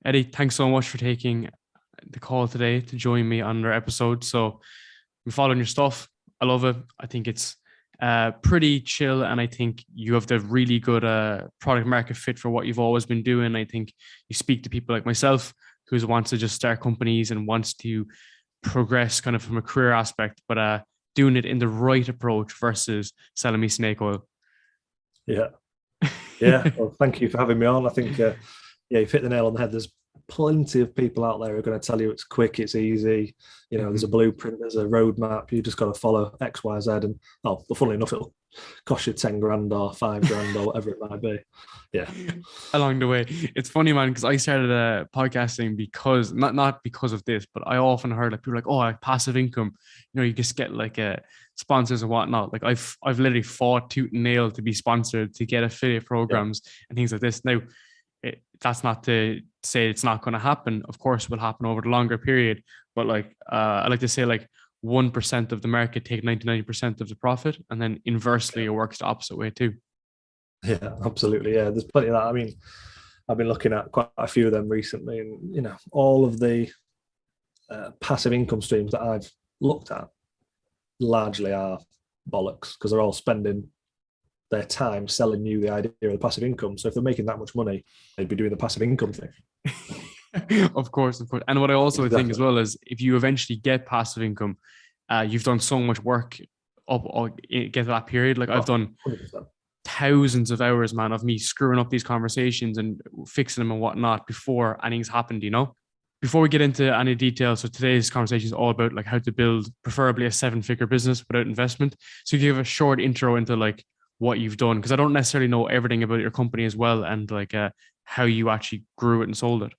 Eddie, thanks so much for taking the call today to join me on our episode. So I'm following your stuff. I love it. I think it's pretty chill, and I think you have the really good product market fit for what you've always been doing. I think you speak to people like myself who wants to just start companies and wants to progress kind of from a career aspect, but doing it in the right approach versus selling me snake oil. Yeah. Yeah. Well, thank you for having me on. I think, yeah, you've hit the nail on the head. There's plenty of people out there who are going to tell you it's quick, it's easy. There's a blueprint, there's a roadmap. You just got to follow X, Y, Z. And, well, funnily enough, it'll cost you 10 grand or 5 grand or whatever it might be. Yeah. Along the way. It's funny, man, because I started podcasting because not because of this, but I often heard like people like, oh, like passive income, you just get like sponsors and whatnot. Like I've literally fought tooth and nail to be sponsored, to get affiliate programs and things like this. Now, that's not to say it's not going to happen. Of course, it will happen over the longer period. But like I like to say, like 1% of the market take 99% of the profit, and then inversely, it works the opposite way too. Yeah, absolutely. Yeah, there's plenty of that. I mean, I've been looking at quite a few of them recently, and all of the passive income streams that I've looked at largely are bollocks, because they're all spending their time selling you the idea of the passive income. So if they're making that much money, they'd be doing the passive income thing. Of course. And what I also think as well is, if you eventually get passive income, you've done so much work up or get to that period. Like I've done 100%. Thousands of hours, man, of me screwing up these conversations and fixing them and whatnot before anything's happened, Before we get into any details, so today's conversation is all about like how to build preferably a 7-figure business without investment. So you give a short intro into like what you've done, because I don't necessarily know everything about your company as well, and like how you actually grew it and sold it.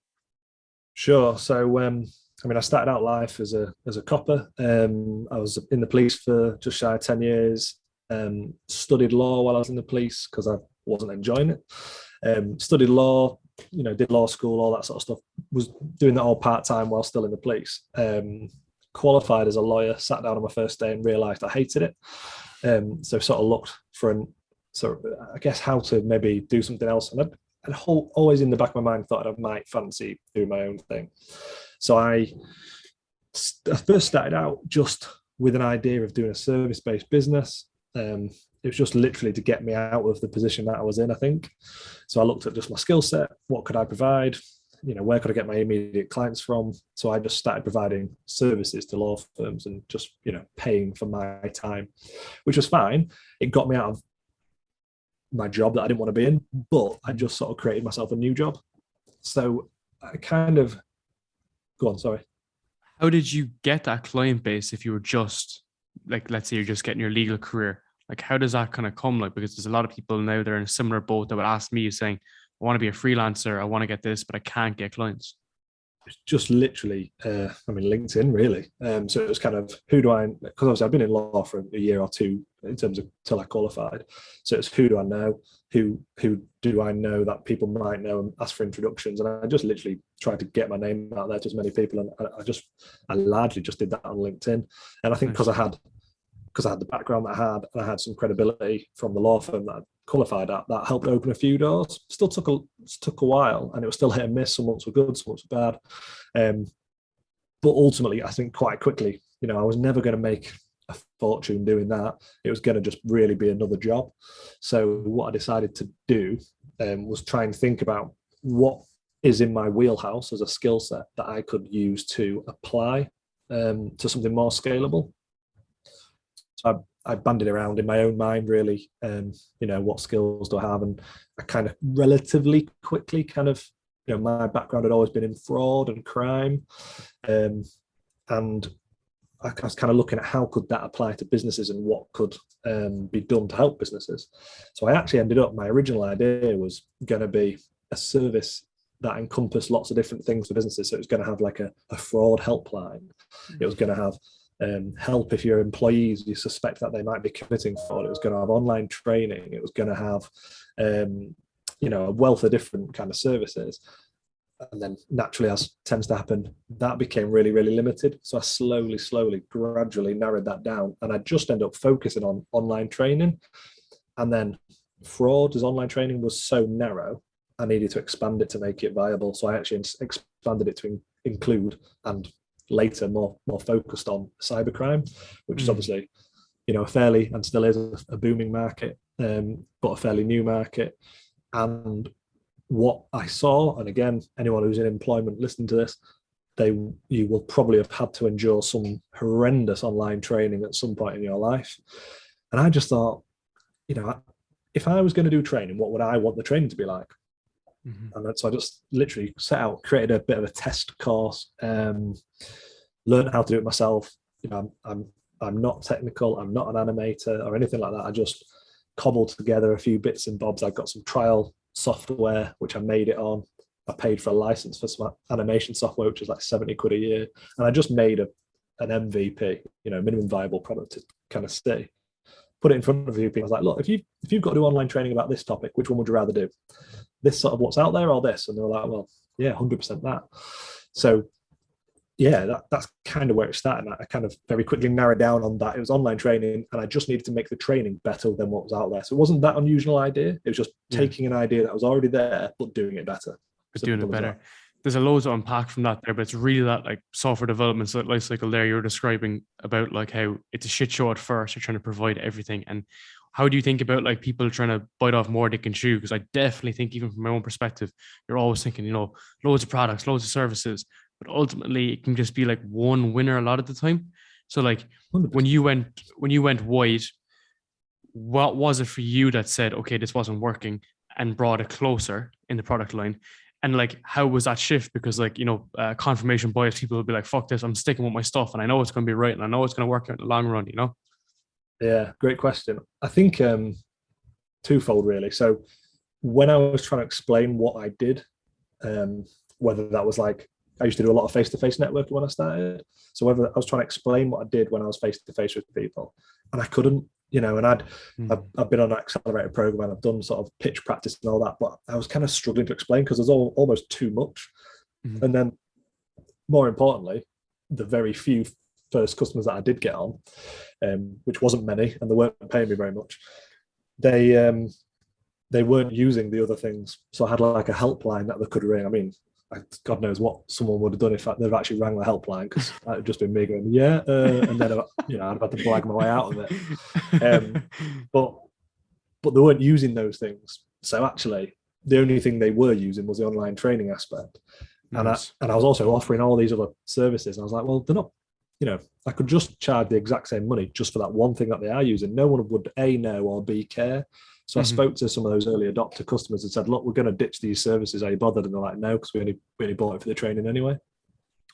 Sure. So I started out life as a copper. I was in the police for just shy of 10 years. Studied law while I was in the police because I wasn't enjoying it. Studied law, did law school, all that sort of stuff. Was doing that all part-time while still in the police. Qualified as a lawyer, sat down on my first day and realised I hated it. So sort of looked for I guess how to maybe do something else. And I'd always in the back of my mind thought I might fancy doing my own thing. So I first started out just with an idea of doing a service-based business. It was just literally to get me out of the position that I was in, I think. So I looked at just my skill set. What could I provide? Where could I get my immediate clients from? So I just started providing services to law firms and just, paying for my time, which was fine. It got me out of my job that I didn't want to be in, but I just sort of created myself a new job. So I kind of, go on, sorry. How did you get that client base if you were just, like, let's say you're just getting your legal career? Like, how does that kind of come? Like, because there's a lot of people now that are in a similar boat that would ask me saying, I want to be a freelancer, I want to get this, but I can't get clients. It's just literally, LinkedIn, really. So it was kind of, because obviously I've been in law for a year or two in terms of till I qualified. So it's who do I know? Who do I know that people might know, and ask for introductions? And I just literally tried to get my name out there to as many people. And I largely just did that on LinkedIn. And I think because I had the background that I had, and I had some credibility from the law firm that I qualified at, that helped open a few doors. Still took a while, and it was still hit and miss. Some months were good, some months were bad. But ultimately, I think quite quickly, I was never going to make a fortune doing that. It was going to just really be another job. So what I decided to do was try and think about what is in my wheelhouse as a skill set that I could use to apply to something more scalable. So I banded around in my own mind, really, what skills do I have? And I kind of relatively quickly my background had always been in fraud and crime. And I was kind of looking at how could that apply to businesses and what could be done to help businesses. So I actually ended up, my original idea was going to be a service that encompassed lots of different things for businesses. So it was going to have like a fraud helpline. It was going to have help if your employees, you suspect that they might be committing fraud. It was going to have online training. It was going to have, a wealth of different kind of services. And then naturally, as tends to happen, that became really, really limited. So I slowly, gradually narrowed that down. And I just ended up focusing on online training. And then fraud as online training was so narrow I needed to expand it to make it viable. So I actually expanded it to include, and later more focused on, cybercrime, which is obviously, a fairly, and still is, a booming market, but a fairly new market. And what I saw, and again, anyone who's in employment listening to this, you will probably have had to endure some horrendous online training at some point in your life. And I just thought, if I was going to do training, what would I want the training to be like? And so I just literally set out, created a bit of a test course, learned how to do it myself. I'm not technical, I'm not an animator or anything like that. I just cobbled together a few bits and bobs. I got some trial software, which I made it on. I paid for a license for some animation software, which is like 70 quid a year. And I just made an MVP, minimum viable product to kind of stay. Put it in front of a few people. I was like, look, if you've got to do online training about this topic, which one would you rather do? This sort of what's out there or this? And they were like, well, yeah, 100% that. So yeah, that's kind of where it started. I kind of very quickly narrowed down on that. It was online training, and I just needed to make the training better than what was out there. So it wasn't that unusual idea. It was just taking an idea that was already there, but doing it better. Doing it better. There's a loads to unpack from that there, but it's really that like software development life cycle there you're describing about like how it's a shit show at first. You're trying to provide everything. And how do you think about like people trying to bite off more they can chew? Because I definitely think, even from my own perspective, you're always thinking, loads of products, loads of services, but ultimately it can just be like one winner a lot of the time. So like 100%. when you went wide, what was it for you that said, okay, this wasn't working, and brought it closer in the product line? And like, how was that shift? Because like, confirmation bias, people will be like, fuck this, I'm sticking with my stuff, and I know it's going to be right, and I know it's going to work out in the long run, Yeah, great question. I think twofold really. So when I was trying to explain what I did, whether that was like, I used to do a lot of face-to-face networking when I started. So whether I was trying to explain what I did when I was face-to-face with people, and I couldn't, and I've been on an accelerated program, and I've done sort of pitch practice and all that, but I was kind of struggling to explain because there's almost too much. And then more importantly, the very few first customers that I did get on, which wasn't many, and they weren't paying me very much, they weren't using the other things. So I had like a helpline that they could ring. I mean, God knows what someone would have done if they've actually rang the helpline, because that would just been me going, and then I'd have had to blag my way out of it. But they weren't using those things. So actually, the only thing they were using was the online training aspect. Nice. And I was also offering all these other services. And I was like, well, they're not, I could just charge the exact same money just for that one thing that they are using. No one would A, know, or B, care. So I spoke to some of those early adopter customers and said, look, we're going to ditch these services. Are you bothered? And they're like, no, because we only bought it for the training anyway.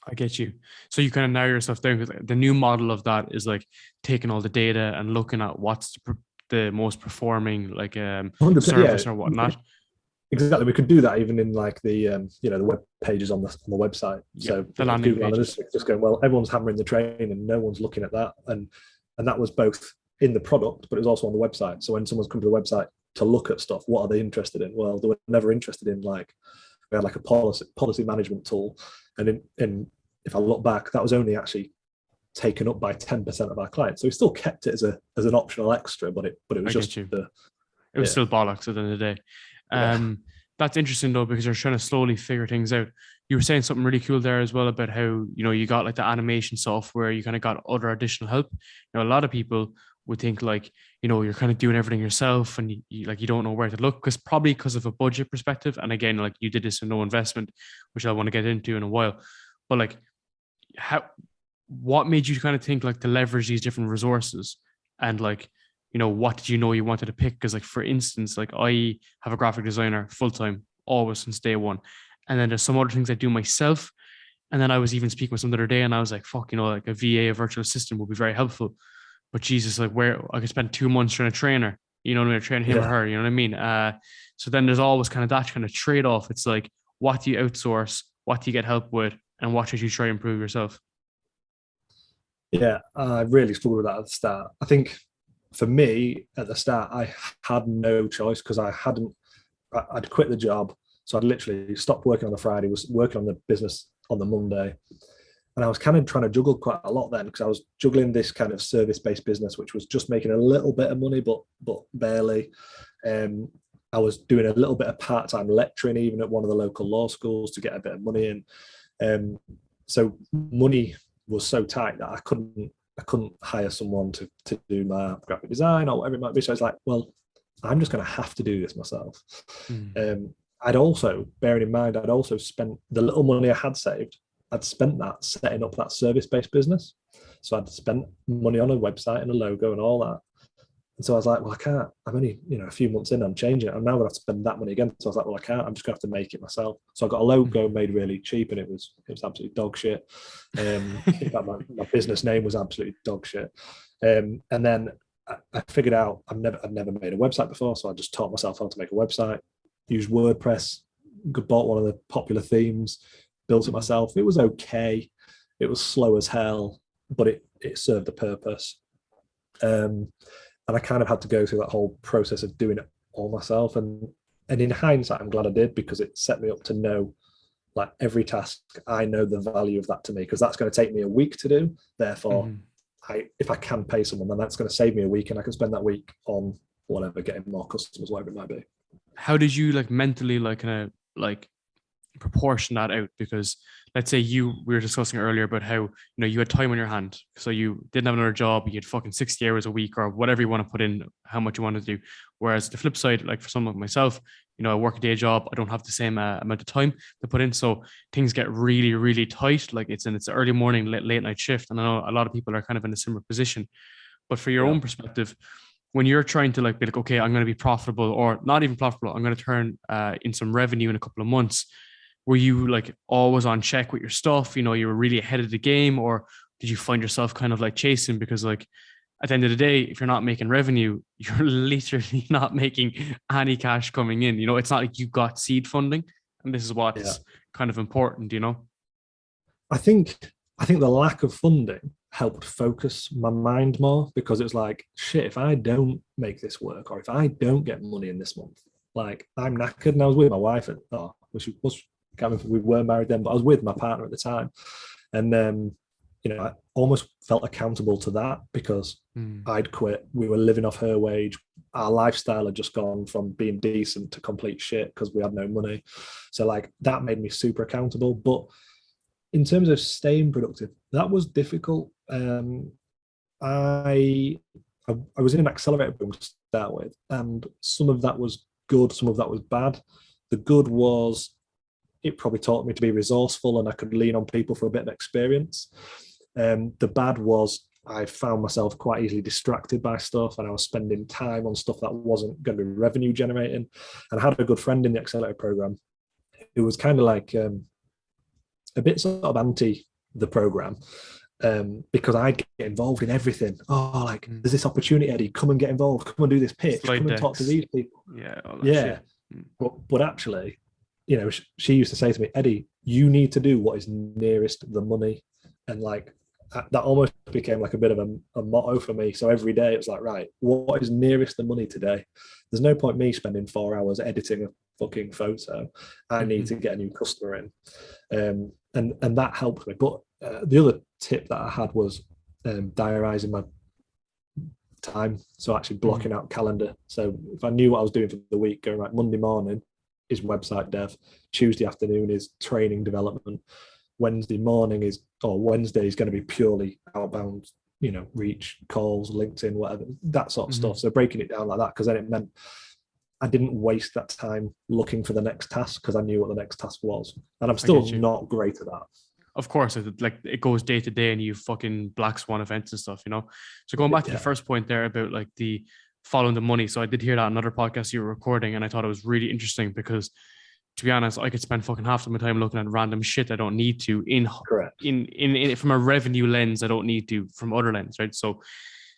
I get you. So you kind of narrow yourself down, because the new model of that is like taking all the data and looking at what's the most performing like service or whatnot. Exactly. We could do that even in like the the web pages on the website. So the landing pages. Just going, well, everyone's hammering the train and no one's looking at that. And that was both in the product, but it was also on the website. So when someone's come to the website to look at stuff, what are they interested in? Well, they were never interested in we had like a policy management tool. And if I look back, that was only actually taken up by 10% of our clients. So we still kept it as an optional extra, but it was just it was still bollocks at the end of the day. That's interesting though, because you're trying to slowly figure things out. You were saying something really cool there as well about how, you got like the animation software, you kind of got other additional help. A lot of people would think like, you're kind of doing everything yourself, and you don't know where to look, because of a budget perspective. And again, like you did this with no investment, which I want to get into in a while. But like, what made you kind of think like to leverage these different resources? And like, what did you wanted to pick? Because like, for instance, like I have a graphic designer full-time, always since day one. And then there's some other things I do myself. And then I was even speaking with someone the other day, and I was like, fuck, like a VA, a virtual assistant would be very helpful. But Jesus, like where I could spend 2 months trying to train her, train him or her, you know what I mean? So then there's always kind of that kind of trade-off. It's like, what do you outsource? What do you get help with? And what should you try to improve yourself? Yeah, I really struggled with that at the start. I think for me at the start, I had no choice, because I'd quit the job. So I'd literally stopped working on the Friday, was working on the business on the Monday. And I was kind of trying to juggle quite a lot then, because I was juggling this kind of service-based business, which was just making a little bit of money, but barely. I was doing a little bit of part-time lecturing even at one of the local law schools to get a bit of money in. So money was so tight that I couldn't hire someone to do my graphic design or whatever it might be. So I was like, well, I'm just going to have to do this myself. I'd also, bearing in mind, I'd also spent the little money I had saved, I'd spent that setting up that service-based business. So I'd spent money on a website and a logo and all that. And so I was like, well, I can't. I'm only, a few months in, I'm changing it. I'm now going to have to spend that money again. So I was like, well, I can't. I'm just going to have to make it myself. So I got a logo made really cheap, and it was absolutely dog shit. In fact, my business name was absolutely dog shit. And then I figured out I'd never made a website before, so I just taught myself how to make a website. Used WordPress, bought one of the popular themes, built it myself. It was okay. It was slow as hell, but it served a purpose. And I kind of had to go through that whole process of doing it all myself. And in hindsight, I'm glad I did, because it set me up to know, like, every task, I know the value of that to me, because that's going to take me a week to do. Therefore, if I can pay someone, then that's going to save me a week, and I can spend that week on whatever, getting more customers, whatever it might be. How did you mentally kind of proportion that out? Because let's say we were discussing earlier about how you had time on your hand, so you didn't have another job, you had fucking 60 hours a week or whatever you want to put in, how much you want to do. Whereas the flip side, like for someone like myself, I work a day job, I don't have the same amount of time to put in, so things get really, really tight. Like it's early morning, late night shift, and I know a lot of people are kind of in a similar position. But for your own perspective, when you're trying to be like, okay, I'm going to be profitable, or not even profitable, I'm going to turn in some revenue in a couple of months, were you always on check with your stuff? You were really ahead of the game, or did you find yourself kind of chasing? Because at the end of the day, if you're not making revenue, you're literally not making any cash coming in. It's not like you got seed funding, and this is what's kind of important. I think the lack of funding helped focus my mind more, because it was like, shit, if I don't make this work, or if I don't get money in this month, I'm knackered. And I was with my wife, and we were married then, but I was with my partner at the time, and I almost felt accountable to that, because I'd quit. We were living off her wage. Our lifestyle had just gone from being decent to complete shit because we had no money. So that made me super accountable. But in terms of staying productive, that was difficult. I was in an accelerator program to start with, and some of that was good, some of that was bad. The good was, it probably taught me to be resourceful, and I could lean on people for a bit of experience. The bad was, I found myself quite easily distracted by stuff, and I was spending time on stuff that wasn't going to be revenue generating. And I had a good friend in the accelerator program who was kind of a bit sort of anti the program, because I'd get involved in everything. There's this opportunity, Eddie, come and get involved, come and do this pitch, come and talk to these people. Shit. But actually, she used to say to me, Eddie, you need to do what is nearest the money. And that almost became a bit of a motto for me. So every day it was right, what is nearest the money today? There's no point me spending 4 hours editing a fucking photo. I need to get a new customer in. And that helped me. But the other tip that I had was diarising my time. So actually blocking out calendar. So if I knew what I was doing for the week, going Monday morning is website dev, Tuesday afternoon is training development, Wednesday is going to be purely outbound, reach, calls, LinkedIn, whatever, that sort of stuff. So breaking it down like that, because then it meant I didn't waste that time looking for the next task, because I knew what the next task was. And I'm still not great at that. Of course, it goes day to day, and you fucking black swan events and stuff, So going back to the first point there about the following the money. So I did hear that on another podcast you were recording, and I thought it was really interesting, because to be honest, I could spend fucking half of my time looking at random shit I don't need to in from a revenue lens. I don't need to from other lens, right? So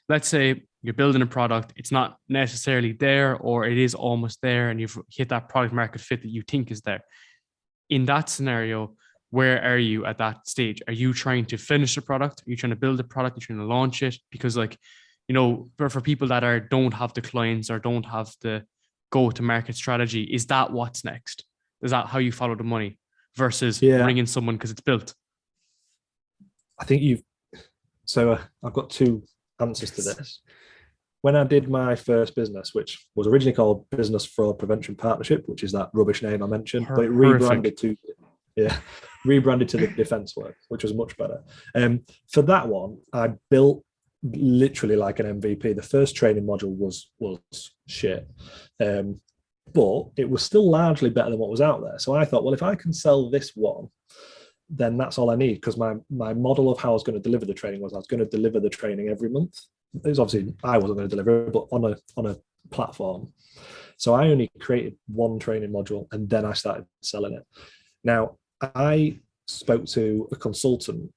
let's say you're building a product, it's not necessarily there, or it is almost there, and you've hit that product market fit that you think is there. In that scenario, where are you at that stage? Are you trying to finish the product? Are you trying to build a product? Are you trying to launch it? Because for people that don't have the clients or don't have the go-to-market strategy, is that what's next? Is that how you follow the money versus bringing someone because it's built? I think I've got two answers to this. when I did my first business, which was originally called Business Fraud Prevention Partnership, which is that rubbish name I mentioned, but it rebranded to the Defence Work, which was much better. For that one, I built literally like an MVP. The first training module was shit, but it was still largely better than what was out there. So I thought, well, if I can sell this one, then that's all I need, because my model of how I was going to deliver the training was I was going to deliver the training every month. It was obviously I wasn't going to deliver it, but on a platform. So I only created one training module and then I started selling it. Now I spoke to a consultant.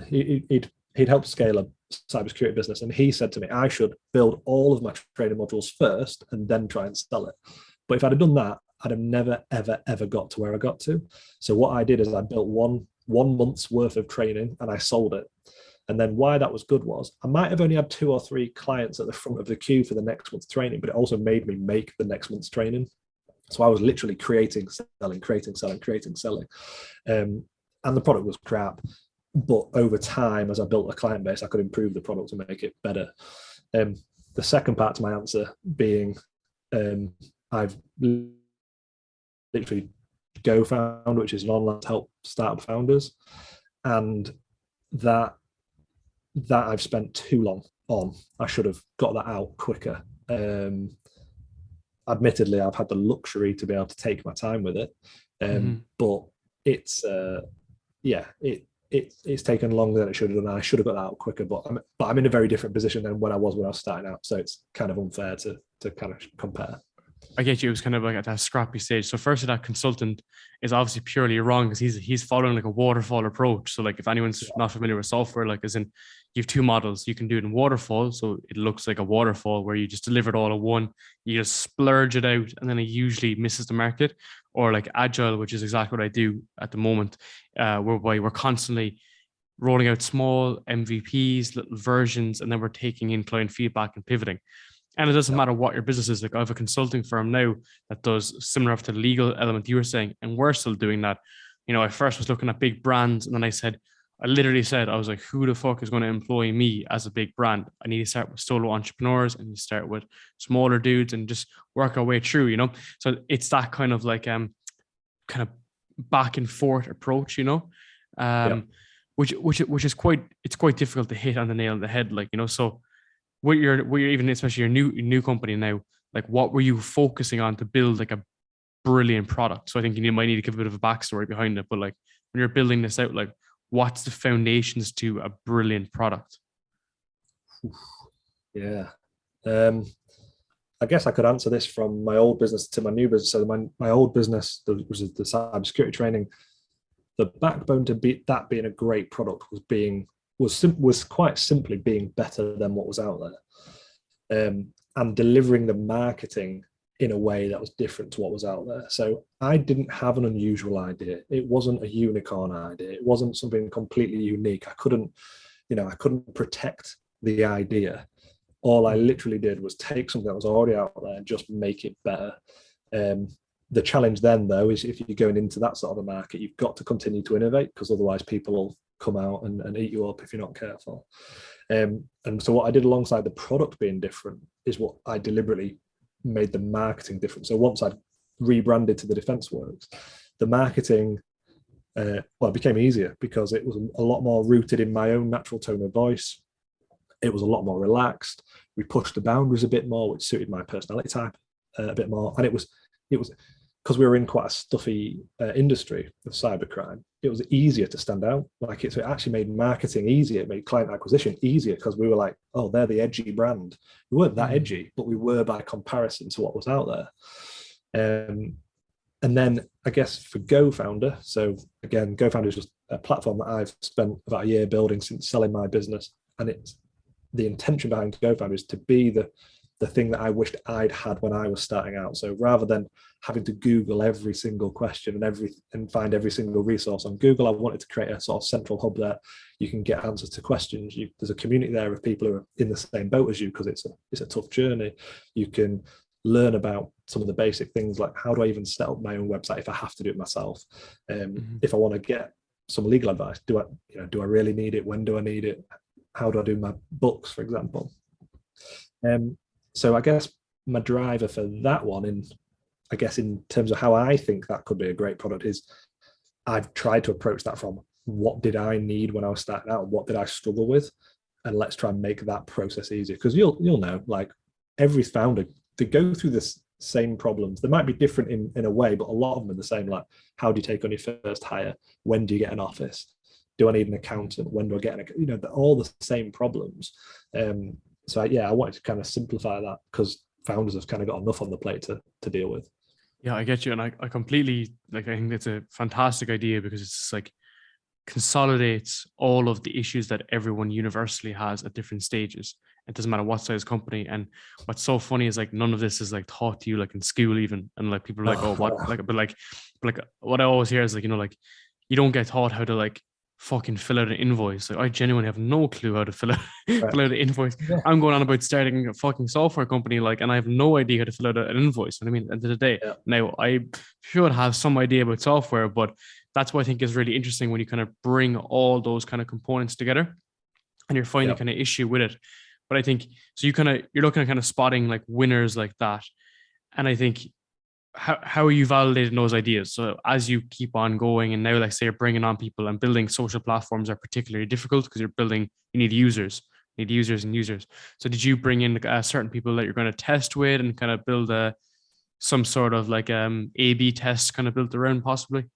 He'd helped scale a cybersecurity business, and he said to me I should build all of my training modules first and then try and sell it. But if I'd have done that, I'd have never, ever, ever got to where I got to. So what I did is I built one month's worth of training and I sold it. And then why that was good was I might have only had 2 or 3 clients at the front of the queue for the next month's training, but it also made me make the next month's training. So I was literally creating, selling. And the product was crap. But over time, as I built a client base, I could improve the product and make it better. The second part to my answer being I've literally GoFounder, which is an online to help startup founders. And that I've spent too long on. I should have got that out quicker. Admittedly, I've had the luxury to be able to take my time with it, but it's it's taken longer than it should have done. I should have got that out quicker, but I'm in a very different position than when I was starting out. So it's kind of unfair to kind of compare. I get you. It was kind of like at that scrappy stage. So first, that consultant is obviously purely wrong because he's following like a waterfall approach. So like if anyone's not familiar with software, like as in you have 2 models, you can do it in waterfall. So it looks like a waterfall where you just deliver it all at one, you just splurge it out, and then it usually misses the market. Or like agile, which is exactly what I do at the moment, whereby we're constantly rolling out small MVPs, little versions, and then we're taking in client feedback and pivoting. And it doesn't matter what your business is. Like I have a consulting firm now that does similar to the legal element you were saying, and we're still doing that. You know, I first was looking at big brands, and then I literally said, I was like, who the fuck is going to employ me as a big brand? I need to start with solo entrepreneurs, and you start with smaller dudes and just work our way through, you know? So it's that kind of like, kind of back and forth approach, you know? Which is quite difficult to hit on the nail on the head. Like, you know, so what you're even, especially your new company now, like what were you focusing on to build like a brilliant product? So I think you might need to give a bit of a backstory behind it, but like when you're building this out, like what's the foundations to a brilliant product? Yeah. I guess I could answer this from my old business to my new business. So my old business, which was the cybersecurity training, the backbone to that being a great product was quite simply being better than what was out there, and delivering the marketing in a way that was different to what was out there. So I didn't have an unusual idea. It wasn't a unicorn idea. It wasn't something completely unique. I couldn't protect the idea. All I literally did was take something that was already out there and just make it better. The challenge then, though, is if you're going into that sort of a market, you've got to continue to innovate, because otherwise people will come out and eat you up if you're not careful. And so what I did alongside the product being different is what I deliberately made the marketing different. So once I'd rebranded to the Defence Works, the marketing became easier because it was a lot more rooted in my own natural tone of voice. It was a lot more relaxed. We pushed the boundaries a bit more, which suited my personality type a bit more. And it was because we were in quite a stuffy industry of cybercrime, it was easier to stand out. So it actually made marketing easier. It made client acquisition easier because we were like, oh, they're the edgy brand. We weren't that edgy, but we were by comparison to what was out there. And then I guess for GoFounder, so again, GoFounder is just a platform that I've spent about a year building since selling my business. And it's the intention behind GoFounder is to be the thing that I wished I'd had when I was starting out. So rather than having to Google every single question and find every single resource on Google, I wanted to create a sort of central hub there. You can get answers to questions. There's a community there of people who are in the same boat as you, because it's a tough journey. You can learn about some of the basic things like, how do I even set up my own website if I have to do it myself? If I want to get some legal advice, do I really need it? When do I need it? How do I do my books, for example? So I guess my driver for that one, in terms of how I think that could be a great product, is I've tried to approach that from what did I need when I was starting out, and what did I struggle with, and let's try and make that process easier. Because you'll know, like every founder, they go through this same problems. They might be different in a way, but a lot of them are the same. Like, how do you take on your first hire? When do you get an office? Do I need an accountant? When do I get all the same problems. So I wanted to kind of simplify that, because founders have kind of got enough on the plate to deal with. Yeah, I get you. And I completely, I think it's a fantastic idea, because it's like consolidates all of the issues that everyone universally has at different stages. It doesn't matter what size company. And what's so funny is like none of this is like taught to you like in school even. And like people are like, oh, what? Like what I always hear is like, like you don't get taught how to like fucking fill out an invoice. Like I genuinely have no clue how to fill out an invoice. Yeah. I'm going on about starting a fucking software company, like, and I have no idea how to fill out an invoice. I mean, at the end of the day, now I should have some idea about software, but that's what I think is really interesting when you kind of bring all those kind of components together and you're finding kind of issue with it. But I think, so you're looking at kind of spotting like winners like that. And I think, how are you validating those ideas? So as you keep on going, and now, like say, you're bringing on people, and building social platforms are particularly difficult because you need users. So did you bring in certain people that you're going to test with and kind of build some sort of like A/B test kind of built around possibly?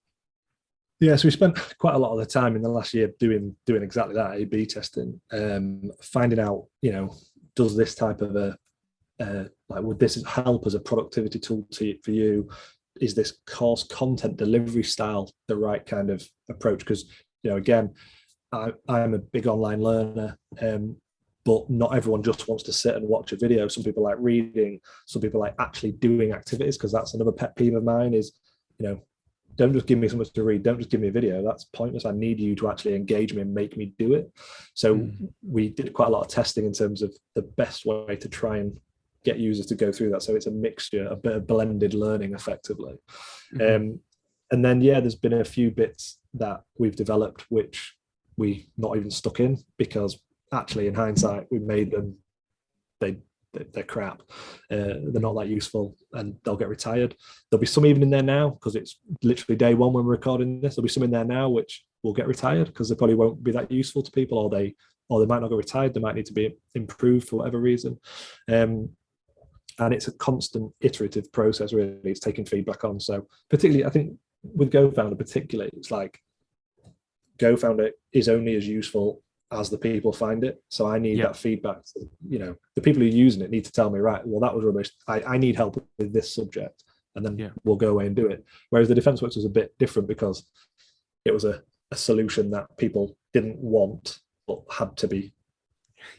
Yeah, so we spent quite a lot of the time in the last year doing exactly that, A/B testing, finding out, does this type of would this help as a productivity tool for you? Is this course content delivery style the right kind of approach? Because, again, I'm a big online learner, but not everyone just wants to sit and watch a video. Some people like reading, some people like actually doing activities, because that's another pet peeve of mine is, don't just give me something to read. Don't just give me a video. That's pointless. I need you to actually engage me and make me do it. So we did quite a lot of testing in terms of the best way to try and get users to go through that. So it's a mixture, a bit of blended learning effectively. And then, there's been a few bits that we've developed which we not even stuck in, because actually in hindsight, we made them, they're crap. They're not that useful, and they'll get retired. There'll be some even in there now, because it's literally day one when we're recording this. There'll be some in there now which will get retired because they probably won't be that useful to people, or they might not get retired. They might need to be improved for whatever reason. And it's a constant iterative process, really. It's taking feedback on. So particularly, I think with GoFounder particularly, it's like GoFounder is only as useful as the people find it. So I need that feedback. So, the people who are using it need to tell me, right, well, that was rubbish. I need help with this subject. And then we'll go away and do it. Whereas the Defence Works was a bit different, because it was a solution that people didn't want, but had to be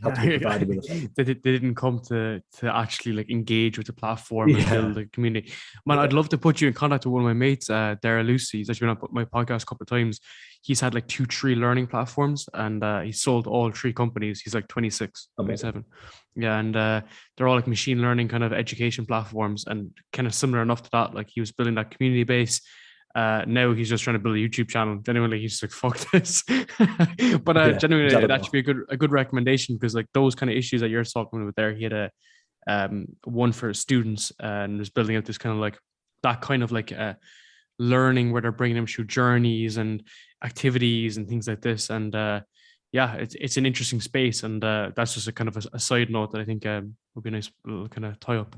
provided with. They didn't come to actually like engage with the platform and build a community. Man, I'd love to put you in contact with one of my mates, Dara Lucy. He's actually been on my podcast a couple of times. He's had like 2-3 learning platforms, and he sold all 3 companies. He's like 26, 27. Yeah, and they're all like machine learning kind of education platforms, and kind of similar enough to that. Like he was building that community base. Now he's just trying to build a YouTube channel. Genuinely, he's like, fuck this. But genuinely, that should be a good recommendation, because like those kind of issues that you're talking about there, he had a one for students, and was building out this kind of like that kind of like learning where they're bringing them through journeys and activities and things like this. And it's an interesting space, and that's just a kind of a side note that I think would be a nice little kind of tie up.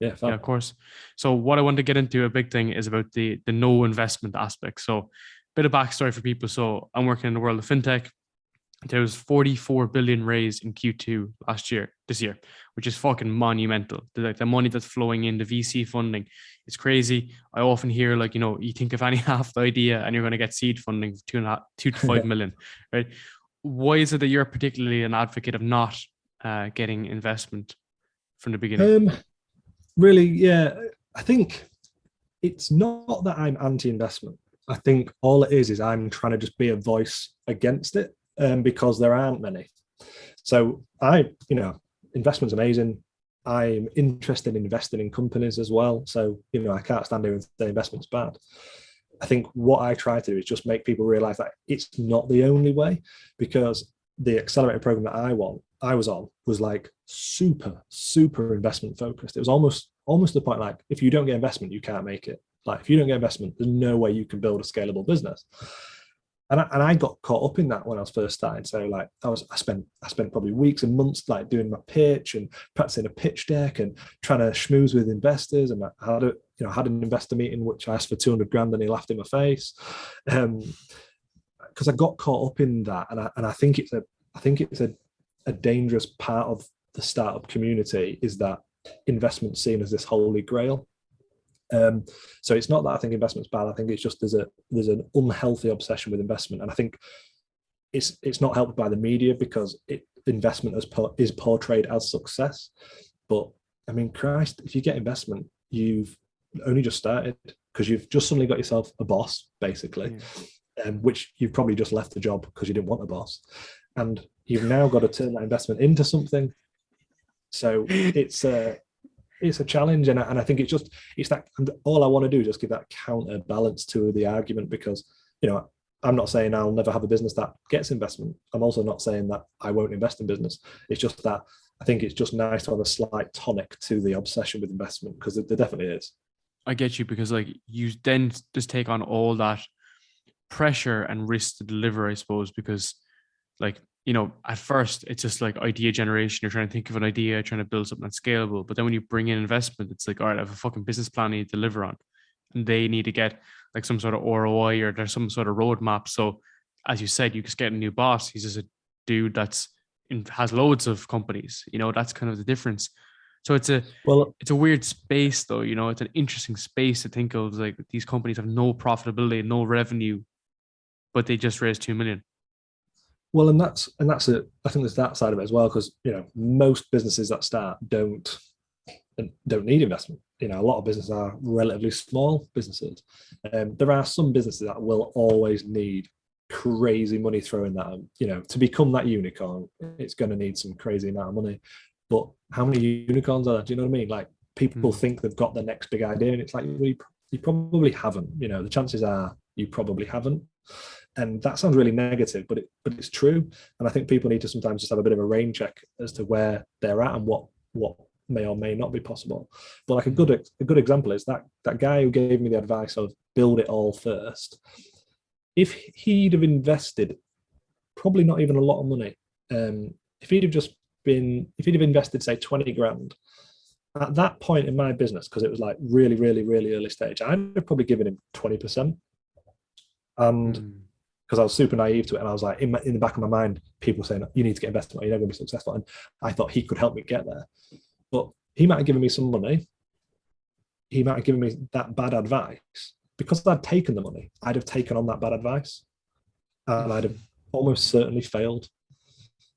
Yeah, of course. So what I want to get into, a big thing, is about the no investment aspect. So a bit of backstory for people. So I'm working in the world of fintech. There was 44 billion raised in Q2 this year, which is fucking monumental. The money that's flowing in, the VC funding, it's crazy. I often hear like, you think of any half the idea and you're going to get seed funding of 2 to 5 million, right? Why is it that you're particularly an advocate of not getting investment from the beginning? Really, I think it's not that I'm anti-investment. I think all it is I'm trying to just be a voice against it, because there aren't many. So investment's amazing. I'm interested in investing in companies as well. So, I can't stand here and say investment's bad. I think what I try to do is just make people realize that it's not the only way, because the accelerator program that I was on was like super investment focused. It was almost the point like, if you don't get investment, you can't make it. Like, if you don't get investment, there's no way you can build a scalable business. And I got caught up in that when I was first starting. So like I spent probably weeks and months like doing my pitch and practicing a pitch deck and trying to schmooze with investors. And I had an investor meeting which I asked for 200 grand and he laughed in my face, because I got caught up in that. And I think it's a dangerous part of the startup community, is that investment's seen as this holy grail. So it's not that I think investment's bad. I think it's just there's an unhealthy obsession with investment, and I think it's not helped by the media, because investment is portrayed as success. But I mean, Christ, if you get investment, you've only just started, because you've just suddenly got yourself a boss, basically, which you've probably just left the job because you didn't want a boss, and you've now got to turn that investment into something. So it's a challenge, and I think it's that. And all I want to do is just give that counterbalance to the argument, because I'm not saying I'll never have a business that gets investment. I'm also not saying that I won't invest in business. It's just that I think it's just nice to have a slight tonic to the obsession with investment, because there definitely is. I get you, because like you then just take on all that pressure and risk to deliver, I suppose, because like, at first it's just like idea generation. You're trying to think of an idea, trying to build something that's scalable. But then when you bring in investment, it's like, all right, I have a fucking business plan I need to deliver on. And they need to get like some sort of ROI, or there's some sort of roadmap. So as you said, you just get a new boss. He's just a dude has loads of companies. That's kind of the difference. So it's a weird space though. It's an interesting space to think of. Like, these companies have no profitability, no revenue, but they just raised 2 million. Well, and that's it. I think there's that side of it as well, because most businesses that start don't need investment. A lot of businesses are relatively small businesses. There are some businesses that will always need crazy money thrown at them. To become that unicorn, it's going to need some crazy amount of money. But how many unicorns are there? Do you know what I mean? Like, people think they've got the next big idea, and it's like, well, you probably haven't. The chances are you probably haven't. And that sounds really negative, but it's true. And I think people need to sometimes just have a bit of a rain check as to where they're at and what may or may not be possible. But like a good example is that guy who gave me the advice of build it all first. If he'd have invested probably not even a lot of money, if he'd have invested say 20 grand at that point in my business, because it was like really, really, really early stage, I'd have probably given him 20%. And because I was super naive to it, and I was like, in the back of my mind, people saying, you need to get investment or you're never going to be successful. And I thought he could help me get there. But he might have given me some money. He might have given me that bad advice. Because I'd taken the money, I'd have taken on that bad advice. And I'd have almost certainly failed,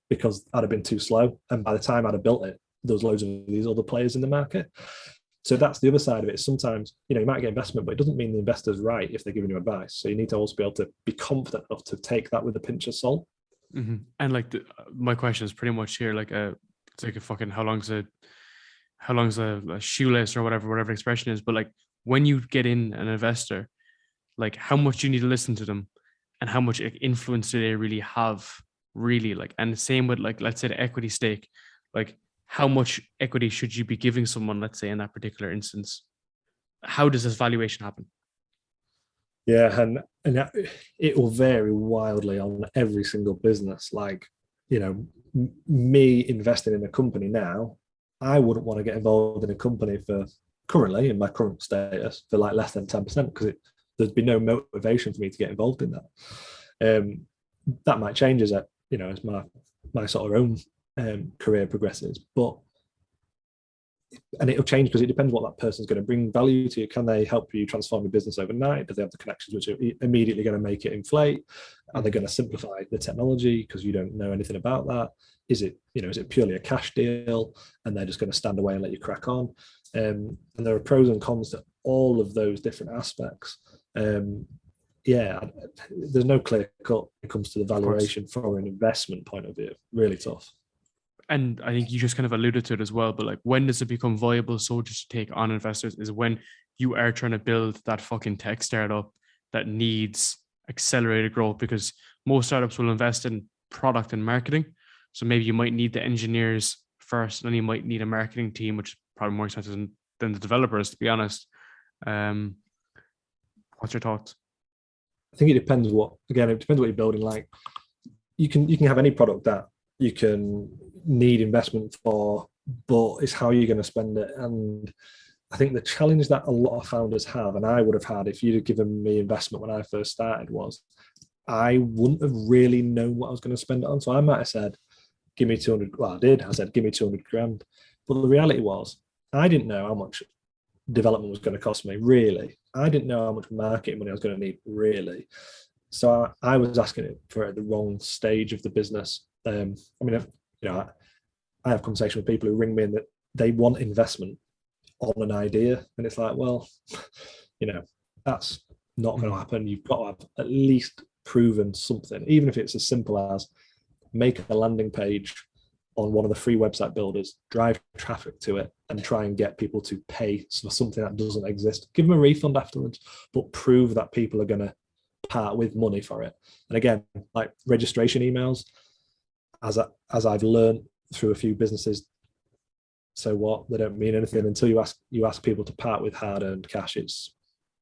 because I'd have been too slow. And by the time I'd have built it, there was loads of these other players in the market. So that's the other side of it. Sometimes, you might get investment, but it doesn't mean the investor's right if they're giving you advice. So you need to also be able to be confident enough to take that with a pinch of salt. Mm-hmm. And like my question is pretty much here, like it's like a fucking how long's a shoelace or whatever expression is. But like, when you get in an investor, like, how much do you need to listen to them, and how much influence do they really have? Really, like, and the same with, like, let's say the equity stake, like, how much equity should you be giving someone, let's say, in that particular instance? How does this valuation happen? Yeah, and it will vary wildly on every single business. Like, me investing in a company now, I wouldn't want to get involved in a company for currently, in my current status, for like less than 10%, because there'd be no motivation for me to get involved in that. That might change as as my sort of own career progresses, and it'll change because it depends what that person's going to bring value to you. Can they help you transform your business overnight? Do they have the connections which are immediately going to make it inflate? Are they going to simplify the technology because you don't know anything about that? Is it purely a cash deal and they're just going to stand away and let you crack on? And there are pros and cons to all of those different aspects. Yeah, there's no clear cut when it comes to the valuation from an investment point of view. Really tough. And I think you just kind of alluded to it as well, but like, when does it become viable soldiers to take on investors is when you are trying to build that fucking tech startup that needs accelerated growth, because most startups will invest in product and marketing. So maybe you might need the engineers first, and then you might need a marketing team, which is probably more expensive than the developers, to be honest. What's your thoughts? I think it depends what you're building. Like you can have any product that you can need investment for, but it's how you're going to spend it. And I think the challenge that a lot of founders have, and I would have had if you'd have given me investment when I first started, was I wouldn't have really known what I was going to spend it on. So I might have said, give me 200. Well, I did. I said, give me 200 grand. But the reality was, I didn't know how much development was going to cost me, really. I didn't know how much marketing money I was going to need, really. So I was asking it for at the wrong stage of the business. I mean, I have conversations with people who ring me and that they want investment on an idea. And it's like, well, that's not going to happen. You've got to have at least proven something, even if it's as simple as make a landing page on one of the free website builders, drive traffic to it, and try and get people to pay for something that doesn't exist. Give them a refund afterwards, but prove that people are going to part with money for it. And again, like registration emails, as I've learned through a few businesses, so what? They don't mean anything until you ask people to part with hard-earned cash.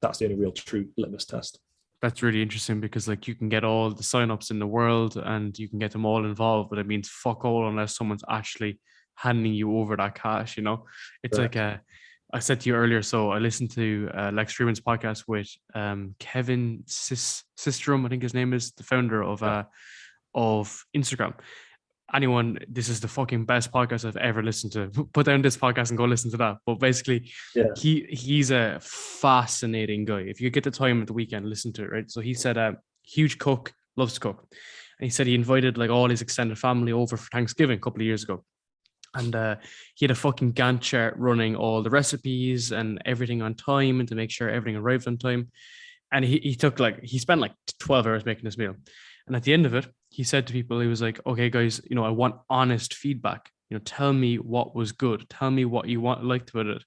That's the only real true litmus test. That's really interesting, because like you can get all the signups in the world and you can get them all involved, but it means fuck all unless someone's actually handing you over that cash. It's right. Like I said to you earlier. So I listened to Lex Freeman's podcast with Kevin Systrom, I think his name is, the founder of Instagram. Anyone, this is the fucking best podcast I've ever listened to. Put down this podcast and go listen to that. But basically, he's a fascinating guy. If you get the time at the weekend, listen to it, right? So he said, huge cook, loves to cook. And he said he invited like all his extended family over for Thanksgiving a couple of years ago. And he had a fucking Gantt chart running all the recipes and everything on time, and to make sure everything arrived on time. And he spent like 12 hours making this meal. And at the end of it, he said to people, he was like, okay, guys, I want honest feedback. Tell me what was good. Tell me what you liked about it.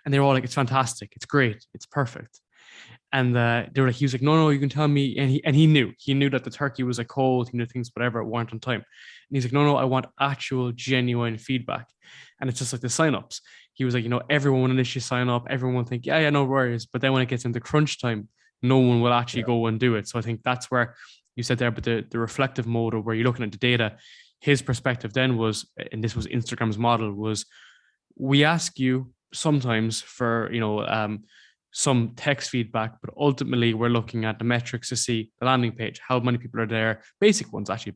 And they were all like, it's fantastic. It's great. It's perfect. And they were like, he was like, no, you can tell me. And he knew that the turkey was like cold. He knew things, whatever, weren't on time. And he's like, no, I want actual, genuine feedback. And it's just like the signups. He was like, everyone will initially sign up. Everyone will think, yeah, no worries. But then when it gets into crunch time, no one will actually go and do it. So I think that's where you said there, but the reflective mode, or where you're looking at the data, his perspective then was, and this was Instagram's model, was we ask you sometimes for, some text feedback, but ultimately we're looking at the metrics to see the landing page, how many people are there, basic ones actually.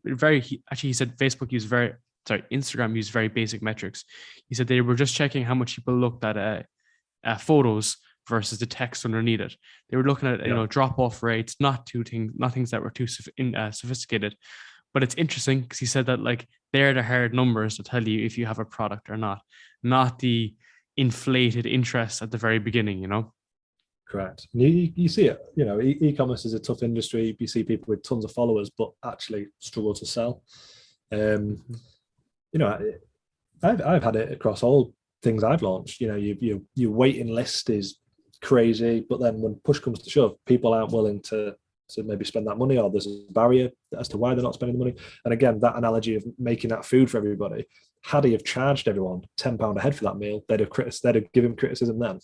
He said Instagram used very basic metrics. He said they were just checking how much people looked at photos versus the text underneath it. They were looking at drop-off rates, not things that were too sophisticated. But it's interesting because he said that like they're the hard numbers to tell you if you have a product or not the inflated interest at the very beginning. Correct. You see it. E-commerce is a tough industry. You see people with tons of followers, but actually struggle to sell. I've had it across all things I've launched. Your waiting list is crazy, but then when push comes to shove, people aren't willing to maybe spend that money, or there's a barrier as to why they're not spending the money. And again, that analogy of making that food for everybody, had he have charged everyone £10 a head for that meal, they'd have given criticism then.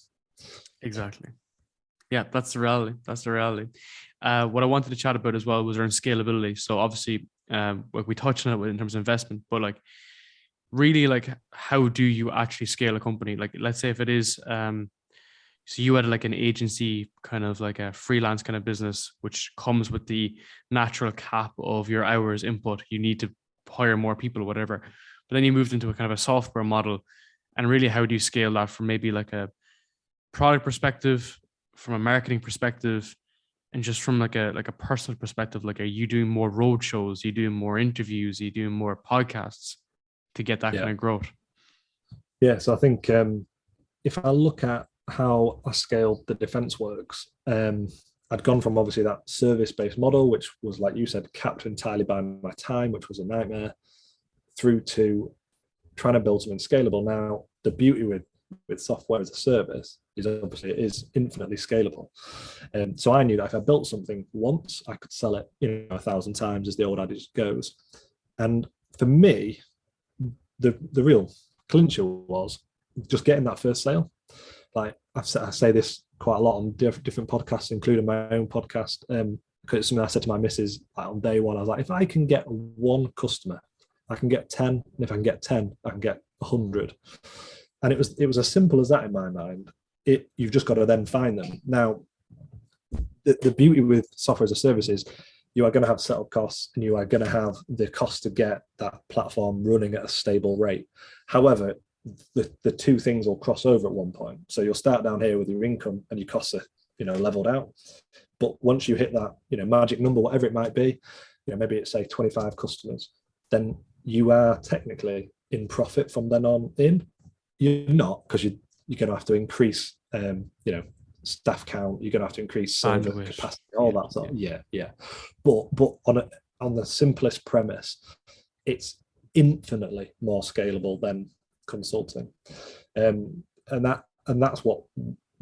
Exactly. Yeah, that's the reality. What I wanted to chat about as well was around scalability. So obviously, we touched on it in terms of investment, but like really, like how do you actually scale a company? Like, let's say if it is, so you had like an agency, kind of like a freelance kind of business, which comes with the natural cap of your hours input. You need to hire more people or whatever. But then you moved into a kind of a software model, and really, how do you scale that from maybe like a product perspective, from a marketing perspective, and just from like a personal perspective? Like, are you doing more road shows? Are you doing more interviews? Are you doing more podcasts to get that kind of growth? Yeah. So I think if I look at how I scaled the defense works, I'd gone from obviously that service-based model, which was, like you said, capped entirely by my time, which was a nightmare, through to trying to build something scalable. Now, the beauty with software as a service is obviously it is infinitely scalable. So I knew that if I built something once, I could sell it 1,000 times, as the old adage goes. And for me, the real clincher was just getting that first sale. Like I say this quite a lot on different podcasts, including my own podcast. Because it's something I said to my missus like on day one. I was like, if I can get one customer, I can get 10. And if I can get 10, I can get 100. And it was as simple as that in my mind. You've just got to then find them. Now, the beauty with software as a service is you are going to have setup costs and you are going to have the cost to get that platform running at a stable rate. However, the two things will cross over at one point. So you'll start down here with your income and your costs are, leveled out. But once you hit that, magic number, whatever it might be, maybe it's say 25 customers, then you are technically in profit from then on in. You're not, because you're going to have to increase, staff count. You're going to have to increase server capacity, all that sort of, yeah. But on the simplest premise, it's infinitely more scalable than consulting, and that's what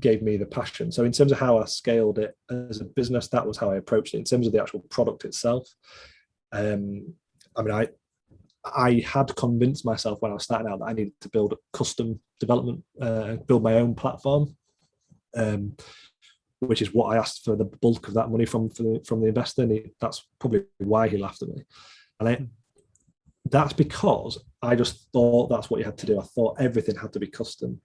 gave me the passion. So in terms of how I scaled it as a business, that was how I approached it. In terms of the actual product itself, I had convinced myself when I was starting out that I needed to build a custom development, build my own platform, which is what I asked for the bulk of that money from the investor. And that's probably why he laughed at me. And that's because I just thought that's what you had to do. I thought everything had to be custom.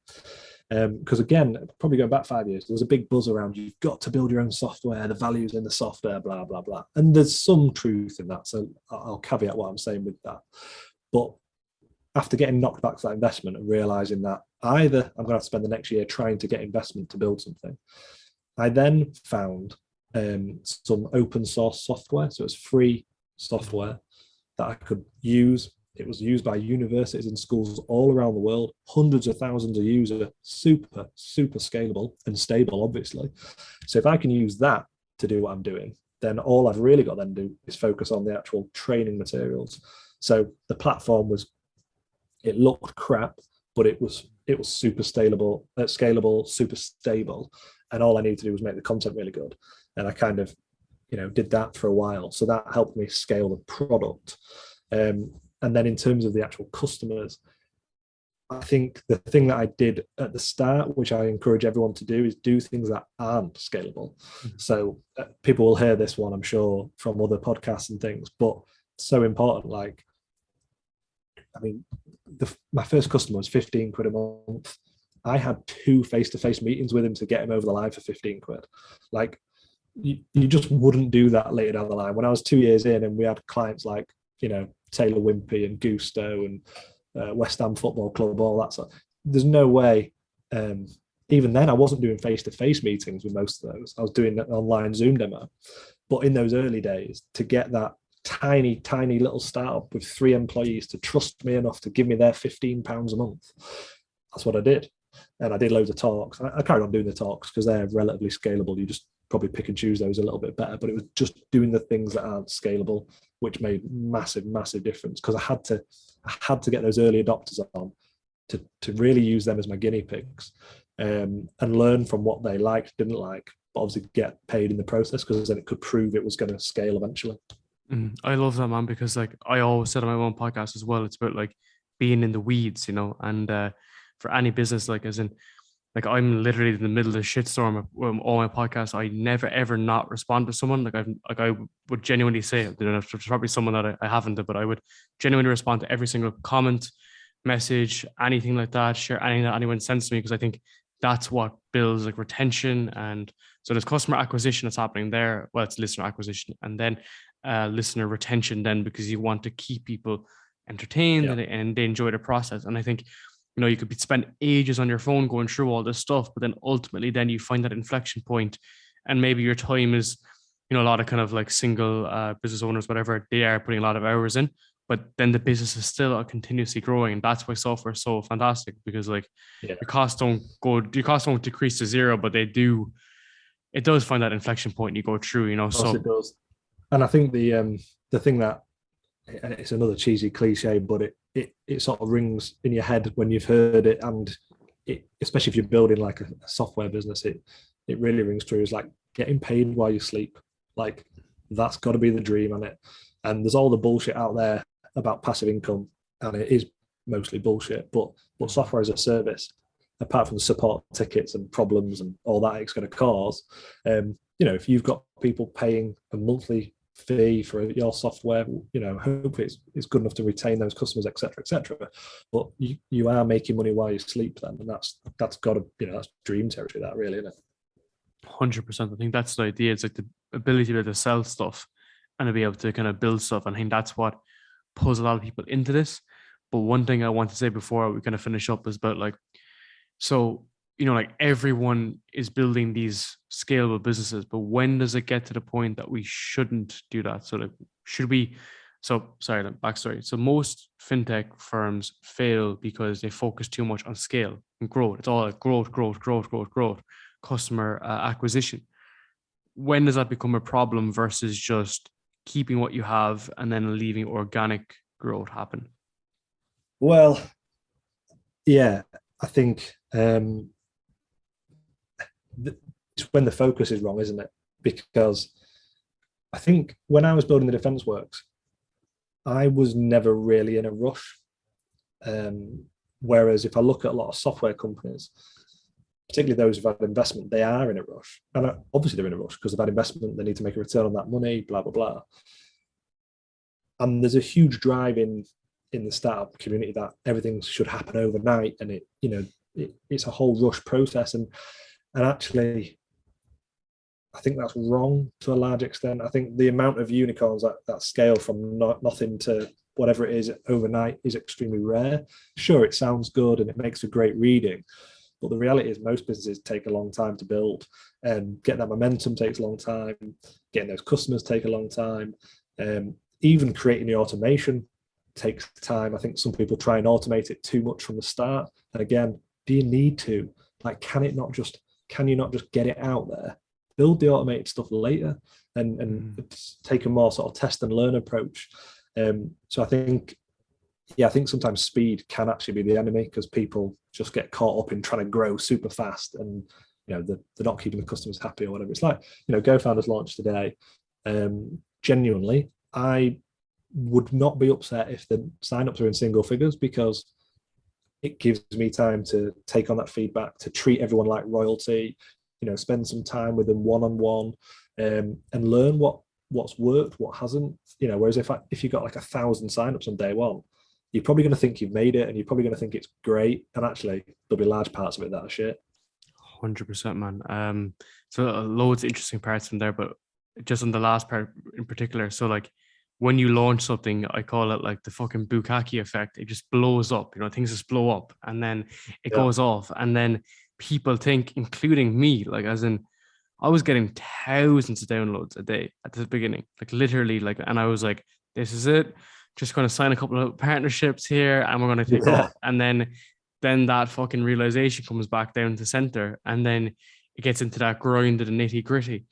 Because again, probably going back 5 years, there was a big buzz around you've got to build your own software, the values in the software, blah, blah, blah. And there's some truth in that. So I'll caveat what I'm saying with that. But after getting knocked back to that investment and realizing that either I'm going to have to spend the next year trying to get investment to build something, I then found some open source software. So it's free software that I could use. It was used by universities and schools all around the world, hundreds of thousands of users, super, super scalable and stable, obviously. So if I can use that to do what I'm doing, then all I've really got then to do is focus on the actual training materials. So the platform it looked crap, but it was super scalable, super stable. And all I needed to do was make the content really good. And I kind of, did that for a while. So that helped me scale the product. And then in terms of the actual customers, I think the thing that I did at the start, which I encourage everyone to do, is do things that aren't scalable. Mm-hmm. So people will hear this one, I'm sure, from other podcasts and things, but so important. Like, my first customer was 15 quid a month. I had 2 face-to-face meetings with him to get him over the line for 15 quid. Like, you just wouldn't do that later down the line. When I was 2 years in and we had clients like, Taylor Wimpey and Gusto and West Ham Football Club, all that stuff. There's no way. Even then, I wasn't doing face-to-face meetings with most of those. I was doing an online Zoom demo. But in those early days, to get that tiny, tiny little startup with 3 employees to trust me enough to give me their £15 a month, that's what I did. And I did loads of talks. I carried on doing the talks because they're relatively scalable. You just probably pick and choose those a little bit better. But it was just doing the things that aren't scalable, which made massive, massive difference, because I had to get those early adopters on to really use them as my guinea pigs, and learn from what they liked, didn't like, but obviously get paid in the process, because then it could prove it was going to scale eventually. I love that, man, because like I always said on my own podcast as well, it's about like being in the weeds, and for any business, like as in, like I'm literally in the middle of the shitstorm of all my podcasts. I never ever not respond to someone. I would genuinely say, there's probably someone that I haven't, but I would genuinely respond to every single comment, message, anything like that, share anything that anyone sends to me, because I think that's what builds like retention. And so there's customer acquisition that's happening there. Well, it's listener acquisition, and then listener retention then, because you want to keep people entertained, and they enjoy the process. And I think, you could spend ages on your phone going through all this stuff, but then ultimately then you find that inflection point, and maybe your time is, a lot of kind of like single business owners, whatever, they are putting a lot of hours in, but then the business is still continuously growing. And that's why software is so fantastic, because like your costs don't decrease to zero, but it does find that inflection point and you go through, so it does. And I think the thing that, and it's another cheesy cliche, but it sort of rings in your head when you've heard it, and especially if you're building like a software business, it really rings true. Is like getting paid while you sleep. Like, that's got to be the dream, isn't it? And there's all the bullshit out there about passive income, and it is mostly bullshit. But software as a service, apart from the support tickets and problems and all that it's going to cause, if you've got people paying a monthly fee for your software, hopefully it's good enough to retain those customers, etc. But you are making money while you sleep then, and that's got to, that's dream territory, that really, isn't it? 100%. I think that's the idea. It's like the ability to be able to sell stuff and to be able to kind of build stuff. And I think that's what pulls a lot of people into this. But one thing I want to say before we kind of finish up is about everyone is building these scalable businesses, but when does it get to the point that we shouldn't do that? So backstory. So most fintech firms fail because they focus too much on scale and growth. It's all like growth, customer acquisition. When does that become a problem versus just keeping what you have and then leaving organic growth happen? Well, yeah, I think it's when the focus is wrong, isn't it? Because I think when I was building the defense works, I was never really in a rush. Whereas if I look at a lot of software companies, particularly those who've had investment, they are in a rush. And obviously they're in a rush because they've had investment, they need to make a return on that money, blah, blah, blah. And there's a huge drive in the startup community that everything should happen overnight, and it's a whole rush process. And actually, I think that's wrong to a large extent. I think the amount of unicorns that scale from nothing to whatever it is overnight is extremely rare. Sure, it sounds good and it makes for great reading, but the reality is most businesses take a long time to build, and getting that momentum takes a long time. Getting those customers take a long time. Even creating the automation takes time. I think some people try and automate it too much from the start. And again, do you need to? Like, can you not just get it out there? Build the automated stuff later and take a more sort of test and learn approach. So I think sometimes speed can actually be the enemy, because people just get caught up in trying to grow super fast, and they're not keeping the customers happy or whatever. It's like, GoFounder's launched today. Genuinely, I would not be upset if the signups are in single figures, because it gives me time to take on that feedback, to treat everyone like royalty, spend some time with them one-on-one, and learn what's worked, what hasn't. Whereas if you got like 1,000 signups on day one, you're probably going to think you've made it, and you're probably going to think it's great, and actually there'll be large parts of it that are shit. 100%, man. So loads of interesting parts from there, but just on the last part in particular. So like, when you launch something, I call it like the fucking bukkake effect. It just blows up, things just blow up, and then it goes off. And then people think, including me, like, as in, I was getting thousands of downloads a day at the beginning, like literally, like, and I was like, this is it. Just going to sign a couple of partnerships here and we're going to take off. And then that fucking realization comes back down to center, and then it gets into that grind of the nitty gritty.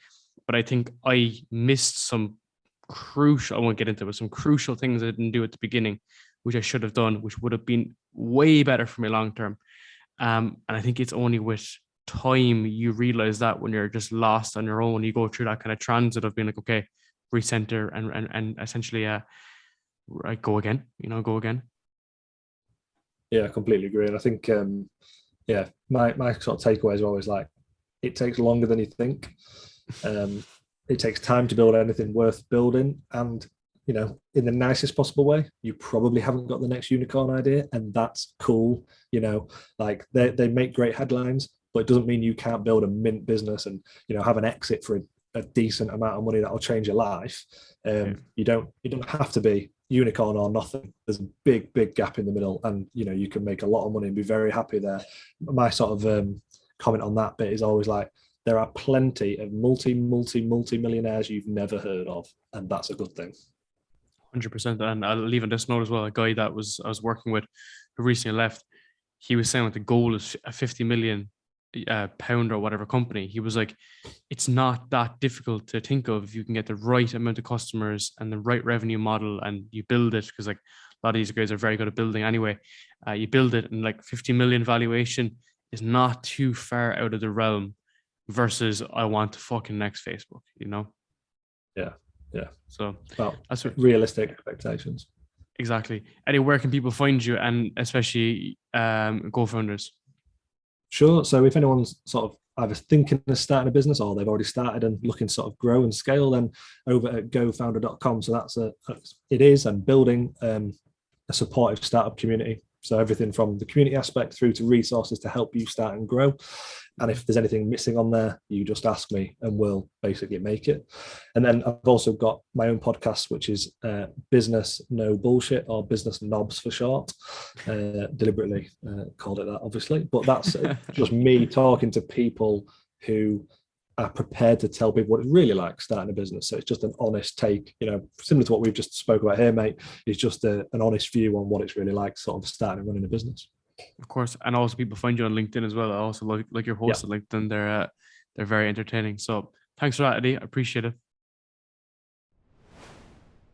But I think I missed some crucial, I won't get into it, but some crucial things I didn't do at the beginning, which I should have done, which would have been way better for me long term. And I think it's only with time you realize that, when you're just lost on your own, you go through that kind of transit of being like, okay, recenter and essentially go again. Yeah, I completely agree. And I think my sort of takeaways are always like, it takes longer than you think. It takes time to build anything worth building, and in the nicest possible way, you probably haven't got the next unicorn idea, and that's cool. Like, they make great headlines, but it doesn't mean you can't build a mint business and have an exit for a decent amount of money that'll change your life. You don't have to be unicorn or nothing. There's a big gap in the middle, and you can make a lot of money and be very happy there. My sort of comment on that bit is always like, there are plenty of multi-millionaires you've never heard of, and that's a good thing. 100%. And I'll leave on this note as well. A guy that I was working with, who recently left, he was saying that the goal is a 50 million pound or whatever company. He was like, it's not that difficult to think of if you can get the right amount of customers and the right revenue model, and you build it, because like a lot of these guys are very good at building anyway. You build it, and like 50 million valuation is not too far out of the realm, versus I want to fucking next Facebook, Yeah. So that's realistic expectations. Exactly. Eddie, where can people find you, and especially GoFounders? Sure. So if anyone's sort of either thinking of starting a business or they've already started and looking to sort of grow and scale, then over at GoFounder.com. So it is, and building a supportive startup community. So everything from the community aspect through to resources to help you start and grow. And if there's anything missing on there, you just ask me and we'll basically make it. And then I've also got my own podcast, which is Business No Bullshit, or Business Knobs for short. Deliberately called it that, obviously. But that's just me talking to people who are prepared to tell people what it's really like starting a business. So it's just an honest take, similar to what we've just spoke about here, mate. It's just an honest view on what it's really like sort of starting and running a business. Of course, and also people find you on LinkedIn as well. I also like your hosts on LinkedIn. They're very entertaining. So thanks for that, Eddie. I appreciate it.